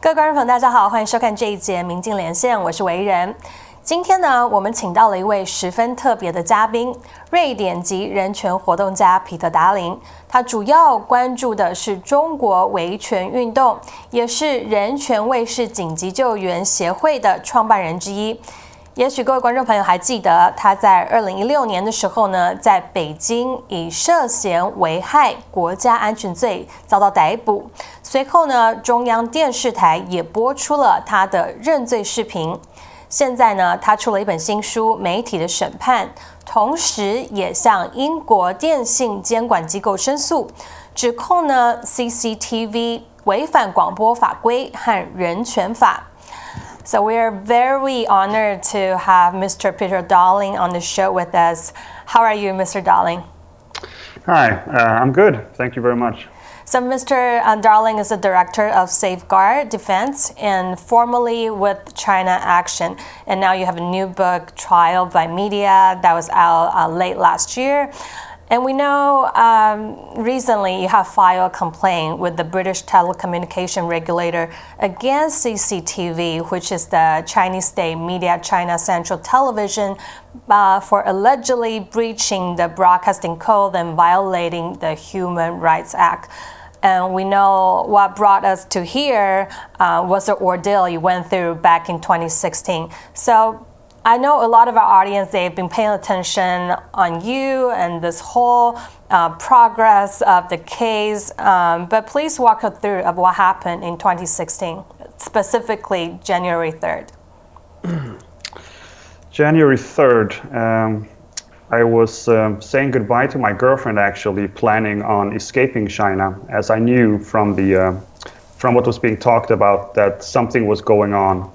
各位观众朋友，大家好，欢迎收看这一节《明镜连线》，我是维人。今天呢，我们请到了一位十分特别的嘉宾——瑞典籍人权活动家彼得达林。他主要关注的是中国维权运动，也是人权卫士紧急救援协会的创办人之一。也许各位观众朋友还记得，他在2016年的时候呢，在北京以涉嫌危害国家安全罪遭到逮捕。随后呢，中央电视台也播出了他的认罪视频。现在呢，他出了一本新书《媒体的审判》，同时也向英国电信监管机构申诉，指控呢 CCTV 违反广播法规和人权法。So we are very honored to have Mr. Peter Dahlin on the show with us. How are you, Mr. Dahlin? Hi, I'm good. Thank you very much. So Mr. Dahlin is the director of Guard Defend and formerly with China Action. And now you have a new book, Trial by Media, that was out late last year. And we know recently you have filed a complaint with the British telecommunication regulator against CCTV, which is the Chinese state media, China Central Television, for allegedly breaching the broadcasting code and violating the Human Rights Act. And we know what brought us to here was the ordeal you went through back in 2016. So I know a lot of our audience, they've been paying attention on you and this whole progress of the case, but please walk us through of what happened in 2016, specifically January 3rd. January 3rd, I was saying goodbye to my girlfriend, actually planning on escaping China, as I knew from what was being talked about that something was going on.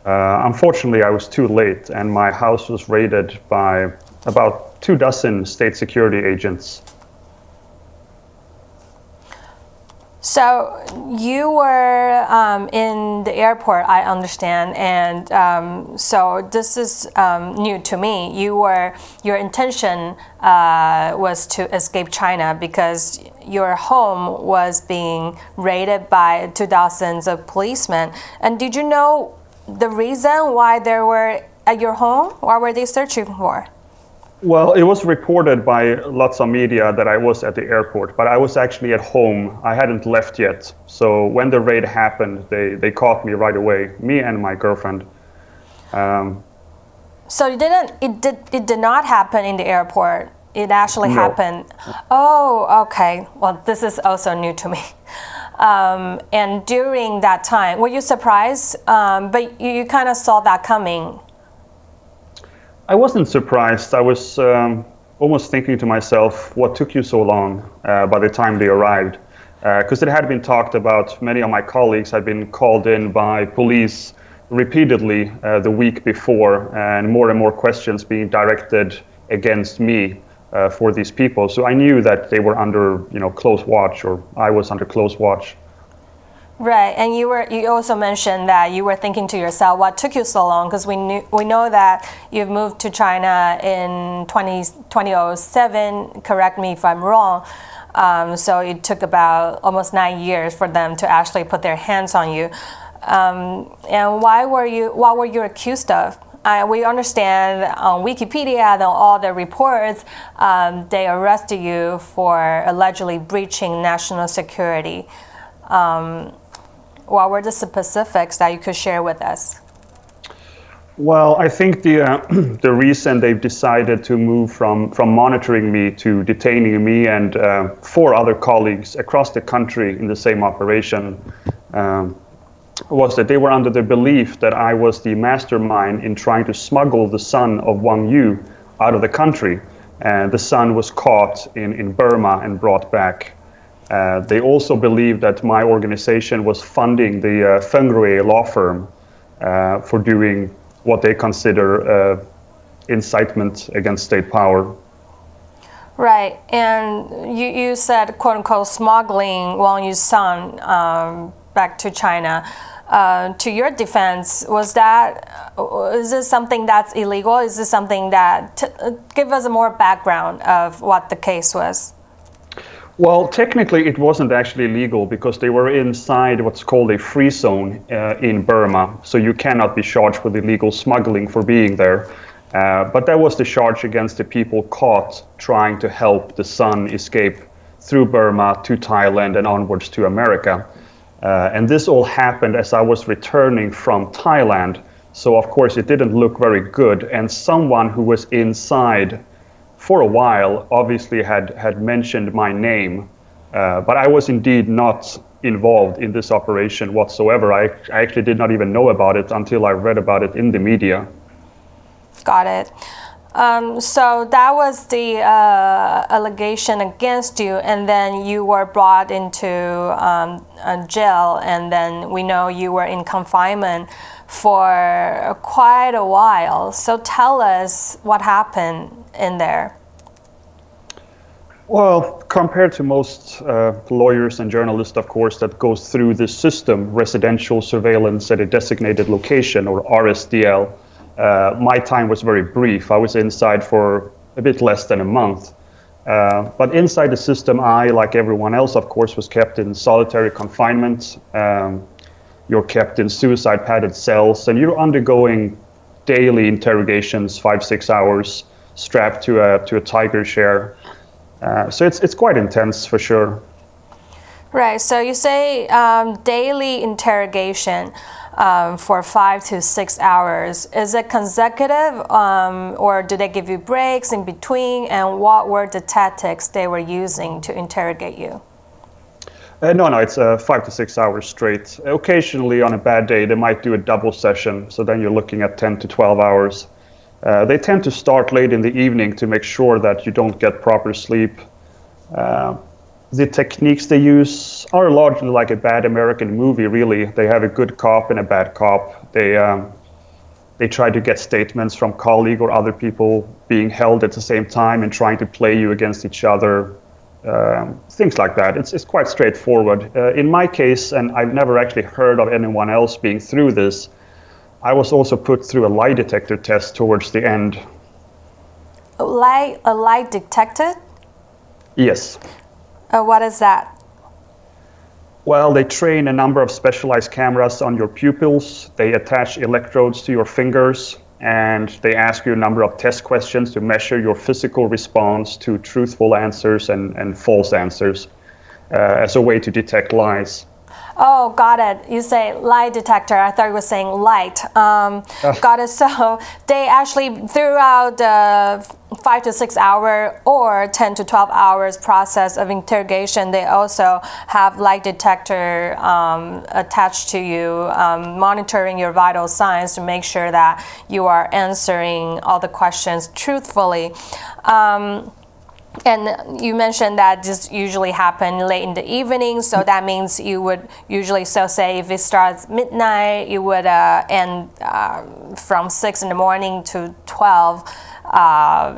Unfortunately, I was too late, and my house was raided by about 24 state security agents. So you were in the airport, I understand, and so this is new to me. Your intention was to escape China because your home was being raided by 2,000 of policemen. And did you know the reason why they were at your home? What were they searching for? Well, it was reported by lots of media that I was at the airport, but I was actually at home. I hadn't left yet. So when the raid happened, they caught me right away, me and my girlfriend. So it did not happen in the airport. It actually No. happened. Oh, okay. Well, this is also new to me. And during that time, were you surprised? But you kind of saw that coming. I wasn't surprised. I was almost thinking to myself, what took you so long by the time they arrived? Because it had been talked about, many of my colleagues had been called in by police repeatedly the week before, and more questions being directed against me for these people. So I knew that they were under, close watch, or I was under close watch. Right, and you also mentioned that you were thinking to yourself, what took you so long? Because we know that you've moved to China in 2007. Correct me if I'm wrong. So it took about almost 9 years for them to actually put their hands on you. And what were you accused of? We understand on Wikipedia and all the reports, they arrested you for allegedly breaching national security. What were the specifics that you could share with us? Well, I think the reason they've decided to move from monitoring me to detaining me and 4 other colleagues across the country in the same operation was that they were under the belief that I was the mastermind in trying to smuggle the son of Wang Yu out of the country. And the son was caught in Burma and brought back. They also believed that my organization was funding the Fengrui law firm for doing what they consider incitement against state power. Right, and you said, quote unquote, smuggling Wang Yu's son back to China. To your defense, is this something that's illegal? Is this something that, give us a more background of what the case was? Well, technically, it wasn't actually legal because they were inside what's called a free zone in Burma. So you cannot be charged with illegal smuggling for being there. But that was the charge against the people caught trying to help the son escape through Burma to Thailand and onwards to America. And this all happened as I was returning from Thailand. So, of course, it didn't look very good. And someone who was inside for a while obviously had mentioned my name. But I was indeed not involved in this operation whatsoever. I actually did not even know about it until I read about it in the media. Got it. So that was the allegation against you, and then you were brought into a jail, and then we know you were in confinement for quite a while. So tell us what happened in there. Well, compared to most lawyers and journalists, of course, that goes through this system, residential surveillance at a designated location, or RSDL, my time was very brief. I was inside for a bit less than a month. But inside the system, I, like everyone else, of course, was kept in solitary confinement. You're kept in suicide-padded cells, and you're undergoing daily interrogations, 5-6 hours, strapped to a tiger chair. So it's quite intense for sure. Right. So you say daily interrogation for 5 to 6 hours. Is it consecutive, or do they give you breaks in between? And what were the tactics they were using to interrogate you? No, it's 5 to 6 hours straight. Occasionally, on a bad day, they might do a double session. So then you're looking at 10 to 12 hours. They tend to start late in the evening to make sure that you don't get proper sleep. The techniques they use are largely like a bad American movie, really. They have a good cop and a bad cop. They try to get statements from colleagues or other people being held at the same time and trying to play you against each other. Things like that. It's quite straightforward. In my case, and I've never actually heard of anyone else being through this, I was also put through a lie detector test towards the end. A lie detector? Yes. What is that? Well, they train a number of specialized cameras on your pupils. They attach electrodes to your fingers, and they ask you a number of test questions to measure your physical response to truthful answers and false answers as a way to detect lies. Oh, got it. You say lie detector. I thought you were saying light. Got it. So they actually, throughout the 5 to 6 hour or 10 to 12 hours process of interrogation, they also have lie detector attached to you, monitoring your vital signs to make sure that you are answering all the questions truthfully. And you mentioned that this usually happen late in the evening, so that means you would usually, so say if it starts midnight, you would end from 6 in the morning to 12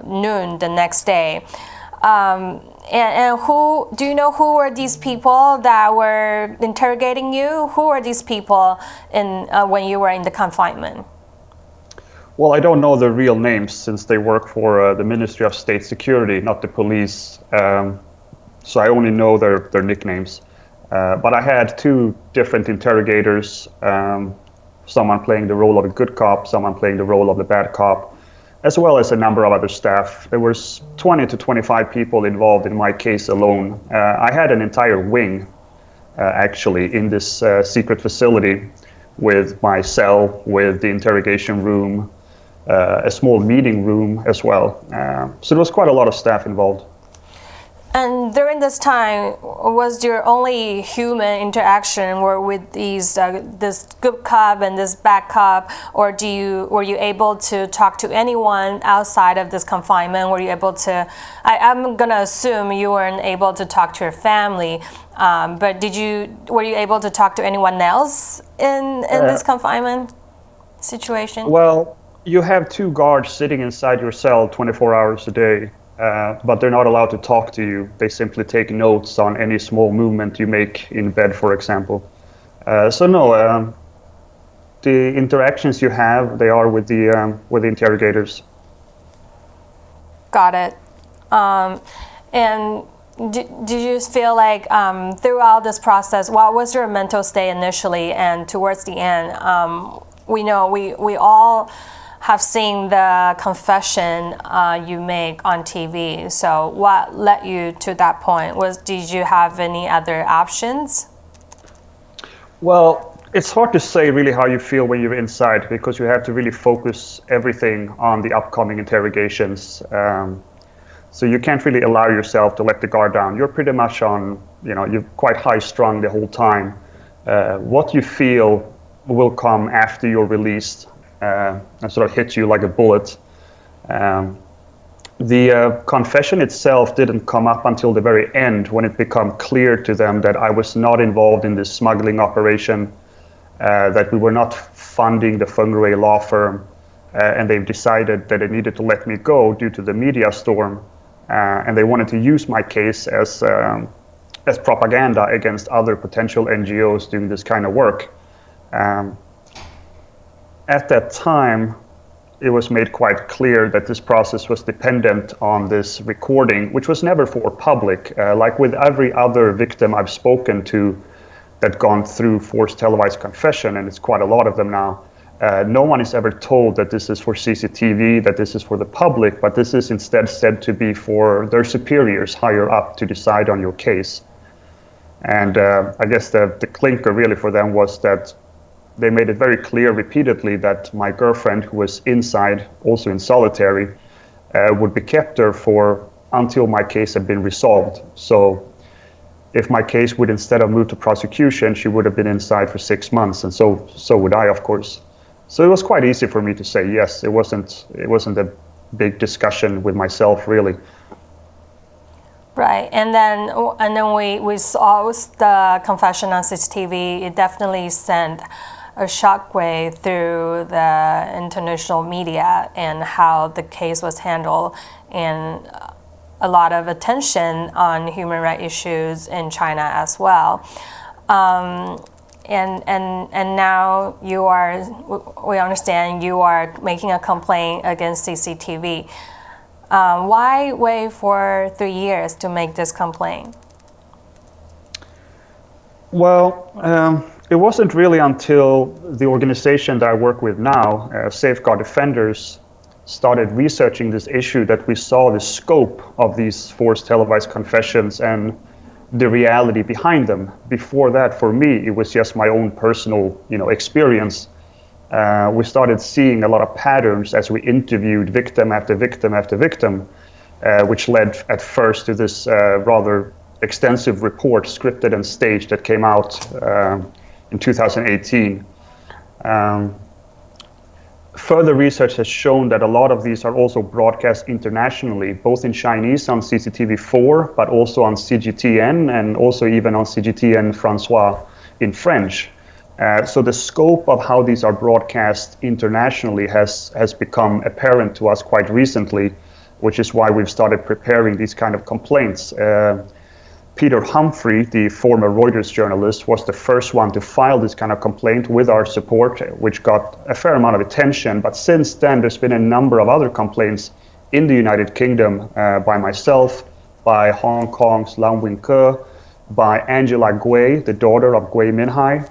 noon the next day. And who, do you know who were these people that were interrogating you? Who were these people in when you were in the confinement? Well, I don't know their real names since they work for the Ministry of State Security, not the police. So I only know their nicknames. But I had 2 different interrogators, someone playing the role of a good cop, someone playing the role of the bad cop, as well as a number of other staff. There was 20 to 25 people involved in my case alone. I had an entire wing, actually, in this secret facility with my cell, with the interrogation room, a small meeting room as well. So there was quite a lot of staff involved. And during this time, was your only human interaction with these this good cop and this bad cop, or were you able to talk to anyone outside of this confinement? Were you able to? I'm gonna assume you weren't able to talk to your family, but were you able to talk to anyone else in this confinement situation? Well, you have 2 guards sitting inside your cell 24 hours a day. But they're not allowed to talk to you. They simply take notes on any small movement you make in bed, for example. So no, the interactions you have, they are with the interrogators. Got it. And Did you feel like throughout this process, what was your mental state initially and towards the end? We know we all have seen the confession you make on TV. So what led you to that point? Did you have any other options? Well, it's hard to say really how you feel when you're inside, because you have to really focus everything on the upcoming interrogations. So you can't really allow yourself to let the guard down. You're pretty much on, you're quite high strung the whole time. What you feel will come after you're released and sort of hit you like a bullet. The confession itself didn't come up until the very end, when it became clear to them that I was not involved in this smuggling operation, that we were not funding the Fungeray law firm, and they've decided that they needed to let me go due to the media storm, and they wanted to use my case as propaganda against other potential NGOs doing this kind of work. At that time, it was made quite clear that this process was dependent on this recording, which was never for public. Like with every other victim I've spoken to that gone through forced televised confession, and it's quite a lot of them now, no one is ever told that this is for CCTV, that this is for the public, but this is instead said to be for their superiors higher up to decide on your case. And I guess the clinker really for them was that they made it very clear repeatedly that my girlfriend, who was inside, also in solitary, would be kept there until my case had been resolved. So if my case would instead have moved to prosecution, she would have been inside for 6 months, and so would I, of course. So it was quite easy for me to say yes. It wasn't a big discussion with myself, really. Right, and then we saw the confession on CCTV. It definitely sent a shockwave through the international media and how the case was handled, and a lot of attention on human rights issues in China as well. And now we understand you are making a complaint against CCTV. Why wait for 3 years to make this complaint? Well, it wasn't really until the organization that I work with now, Guard Defenders, started researching this issue that we saw the scope of these forced televised confessions and the reality behind them. Before that, for me, it was just my own personal, experience. We started seeing a lot of patterns as we interviewed victim after victim after victim, which led at first to this rather extensive report, scripted and staged, that came out in 2018. Further research has shown that a lot of these are also broadcast internationally, both in Chinese on CCTV4, but also on CGTN, and also even on CGTN François in French. So the scope of how these are broadcast internationally has become apparent to us quite recently, which is why we've started preparing these kind of complaints. Peter Humphrey, the former Reuters journalist, was the first one to file this kind of complaint with our support, which got a fair amount of attention. But since then, there's been a number of other complaints in the United Kingdom by myself, by Hong Kong's Lam Wing Ke, by Angela Gui, the daughter of Gui Minhai.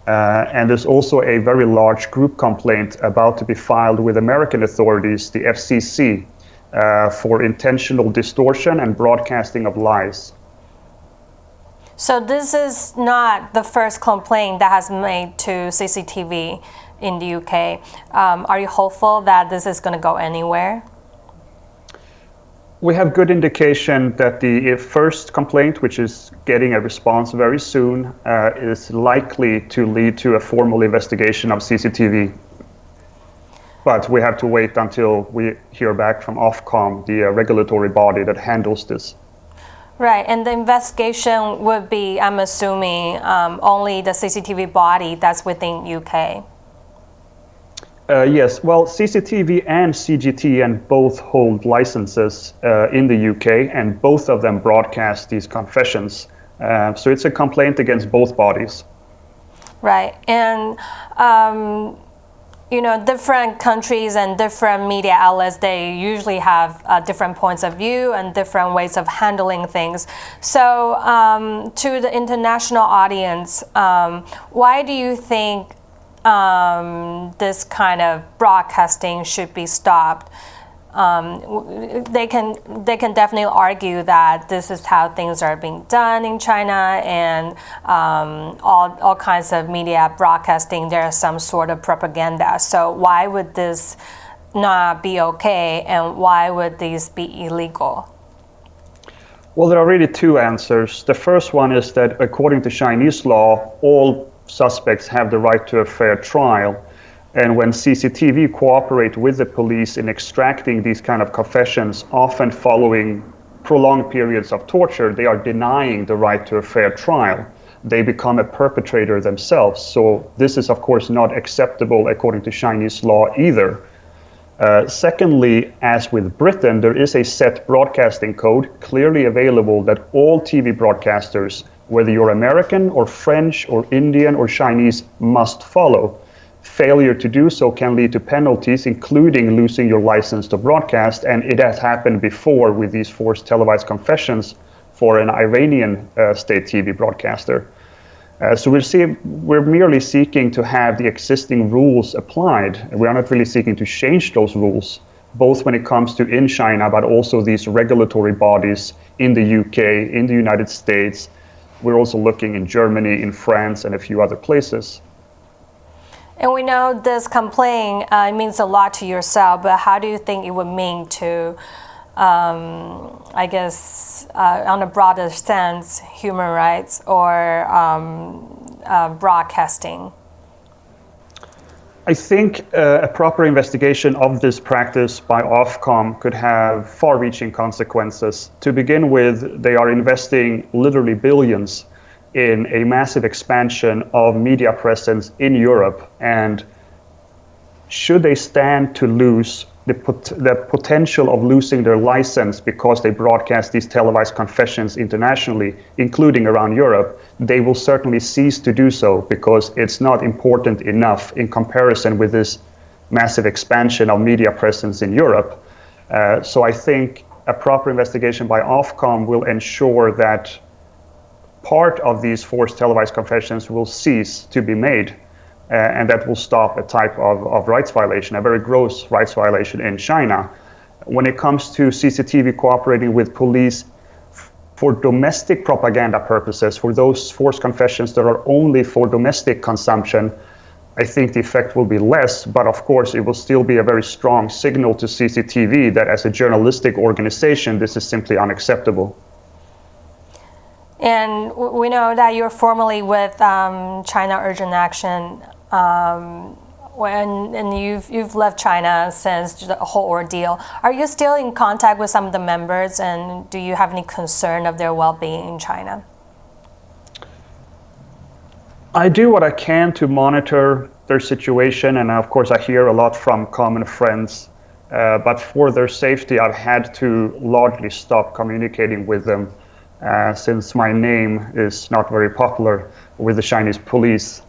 And there's also a very large group complaint about to be filed with American authorities, the FCC, for intentional distortion and broadcasting of lies. So this is not the first complaint that has made to CCTV in the UK. Are you hopeful that this is going to go anywhere? We have good indication that the first complaint, which is getting a response very soon, is likely to lead to a formal investigation of CCTV. But we have to wait until we hear back from Ofcom, the regulatory body that handles this. Right, and the investigation would be, I'm assuming, only the CCTV body that's within UK. Yes, well, CCTV and CGTN both hold licenses in the UK, and both of them broadcast these confessions. So it's a complaint against both bodies. Right, and different countries and different media outlets, they usually have different points of view and different ways of handling things. So to the international audience, why do you think this kind of broadcasting should be stopped? They can definitely argue that this is how things are being done in China, and all kinds of media broadcasting, there's some sort of propaganda. So why would this not be okay, and why would these be illegal? Well, there are really two answers. The first one is that according to Chinese law, all suspects have the right to a fair trial. And when CCTV cooperate with the police in extracting these kind of confessions, often following prolonged periods of torture, they are denying the right to a fair trial. They become a perpetrator themselves. So this is, of course, not acceptable according to Chinese law either. Secondly, as with Britain, there is a set broadcasting code clearly available that all TV broadcasters, whether you're American or French or Indian or Chinese, must follow. Failure to do so can lead to penalties, including losing your license to broadcast, and it has happened before with these forced televised confessions for an Iranian state TV broadcaster. So we're merely seeking to have the existing rules applied. We are not really seeking to change those rules, both when it comes to in China, but also these regulatory bodies in the UK, in the United States. We're also looking in Germany, in France, and a few other places. And we know this complaint means a lot to yourself, but how do you think it would mean to, I guess, on a broader sense, human rights or broadcasting? I think a proper investigation of this practice by Ofcom could have far-reaching consequences. To begin with, they are investing literally billions in a massive expansion of media presence in Europe, and should they stand to lose the potential of losing their license because they broadcast these televised confessions internationally, including around Europe, they will certainly cease to do so because it's not important enough in comparison with this massive expansion of media presence in Europe. So I think a proper investigation by Ofcom will ensure that part of these forced televised confessions will cease to be made, and that will stop a type of rights violation, a very gross rights violation in China. When it comes to CCTV cooperating with police for domestic propaganda purposes, for those forced confessions that are only for domestic consumption, I think the effect will be less, but of course it will still be a very strong signal to CCTV that as a journalistic organization, this is simply unacceptable. And we know that you're formally with China Urgent Action, and you've left China since the whole ordeal. Are you still in contact with some of the members, and do you have any concern of their well-being in China? I do what I can to monitor their situation, and of course I hear a lot from common friends, but for their safety I've had to largely stop communicating with them. Since my name is not very popular with the Chinese police.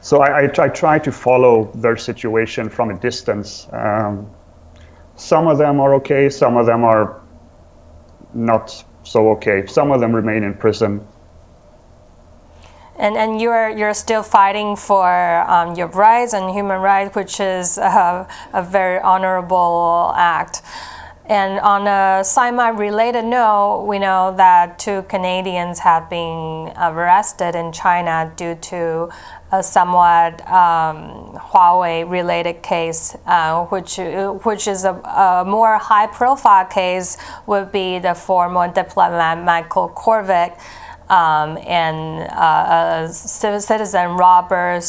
So I try to follow their situation from a distance. Some of them are okay, some of them are not so okay. Some of them remain in prison. And you're still fighting for your rights and human rights, which is a very honorable act. And on a semi-related note, we know that 2 Canadians have been arrested in China due to a somewhat Huawei-related case, which is a more high-profile case would be the former diplomat Michael Korvik, and citizen Robert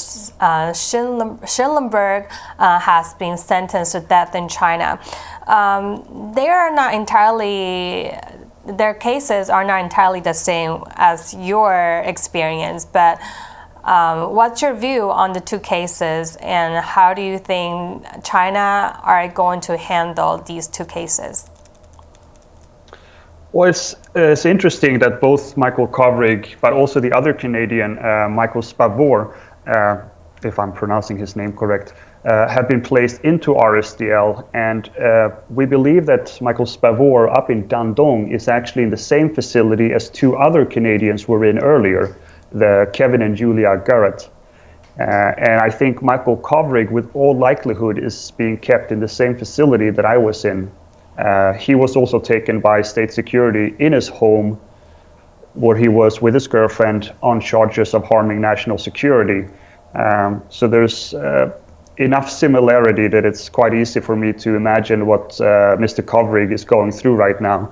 Schillenberg has been sentenced to death in China. They are not entirely, their cases are not entirely the same as your experience, but what's your view on the 2 cases, and how do you think China are going to handle these 2 cases? Well, it's interesting that both Michael Kovrig, but also the other Canadian, Michael Spavor, if I'm pronouncing his name correct, have been placed into RSDL, and we believe that Michael Spavor up in Dandong is actually in the same facility as two other Canadians were in earlier, the Kevin and Julia Garrett. And I think Michael Kovrig, with all likelihood, is being kept in the same facility that I was in. He was also taken by state security in his home, where he was with his girlfriend on charges of harming national security. So there's enough similarity that it's quite easy for me to imagine what Mr. Kovrig is going through right now.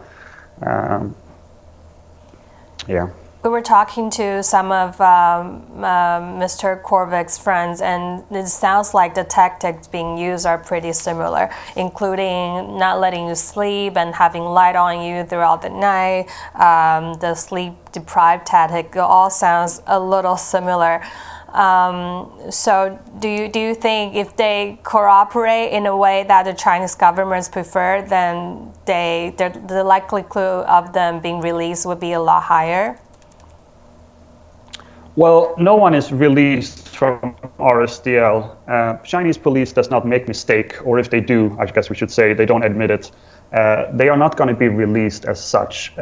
Yeah. We were talking to some of Mr. Kovrig's friends, and it sounds like the tactics being used are pretty similar, including not letting you sleep and having light on you throughout the night. The sleep-deprived tactic all sounds a little similar. So do you think if they cooperate in a way that the Chinese governments prefer, then the likelihood of them being released would be a lot higher? Well, no one is released from RSDL. Chinese police does not make mistake, or if they do, I guess we should say, they don't admit it. They are not going to be released as such.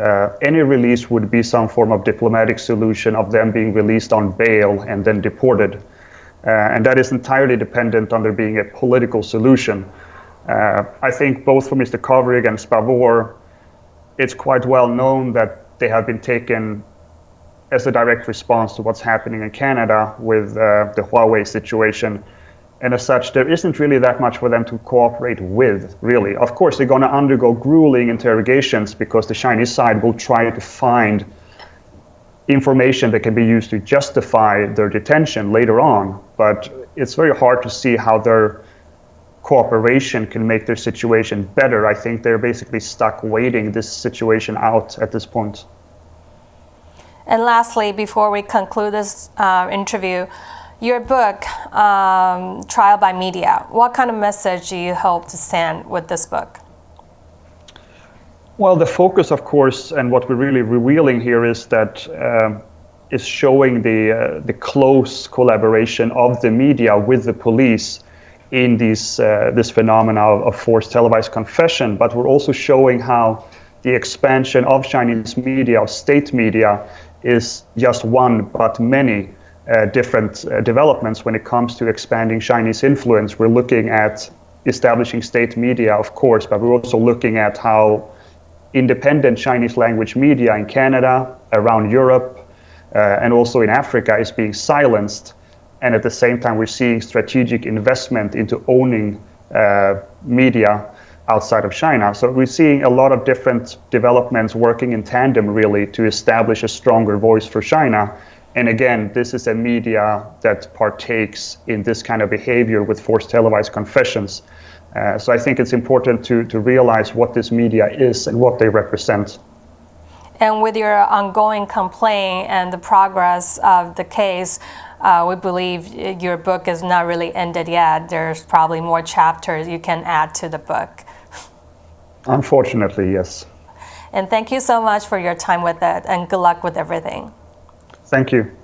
Any release would be some form of diplomatic solution of them being released on bail and then deported. And that is entirely dependent on there being a political solution. I think both for Mr. Kovrig and Spavor, it's quite well known that they have been taken as a direct response to what's happening in Canada with the Huawei situation. And as such, there isn't really that much for them to cooperate with, really. Of course, they're going to undergo grueling interrogations because the Chinese side will try to find information that can be used to justify their detention later on. But it's very hard to see how their cooperation can make their situation better. I think they're basically stuck waiting this situation out at this point. And lastly, before we conclude this interview, your book, Trial by Media, what kind of message do you hope to send with this book? Well, the focus, of course, and what we're really revealing here is that is showing the close collaboration of the media with the police in this phenomena of forced televised confession. But we're also showing how the expansion of Chinese media, of state media, is just one but many different developments when it comes to expanding Chinese influence. We're looking at establishing state media, of course, but we're also looking at how independent Chinese language media in Canada, around Europe, and also in Africa is being silenced. And at the same time, we're seeing strategic investment into owning media outside of China. So we're seeing a lot of different developments working in tandem, really, to establish a stronger voice for China. And again, this is a media that partakes in this kind of behavior with forced televised confessions. So I think it's important to realize what this media is and what they represent. And with your ongoing complaint and the progress of the case, we believe your book is not really ended yet. There's probably more chapters you can add to the book. Unfortunately, yes. And thank you so much for your time with it, and good luck with everything. Thank you.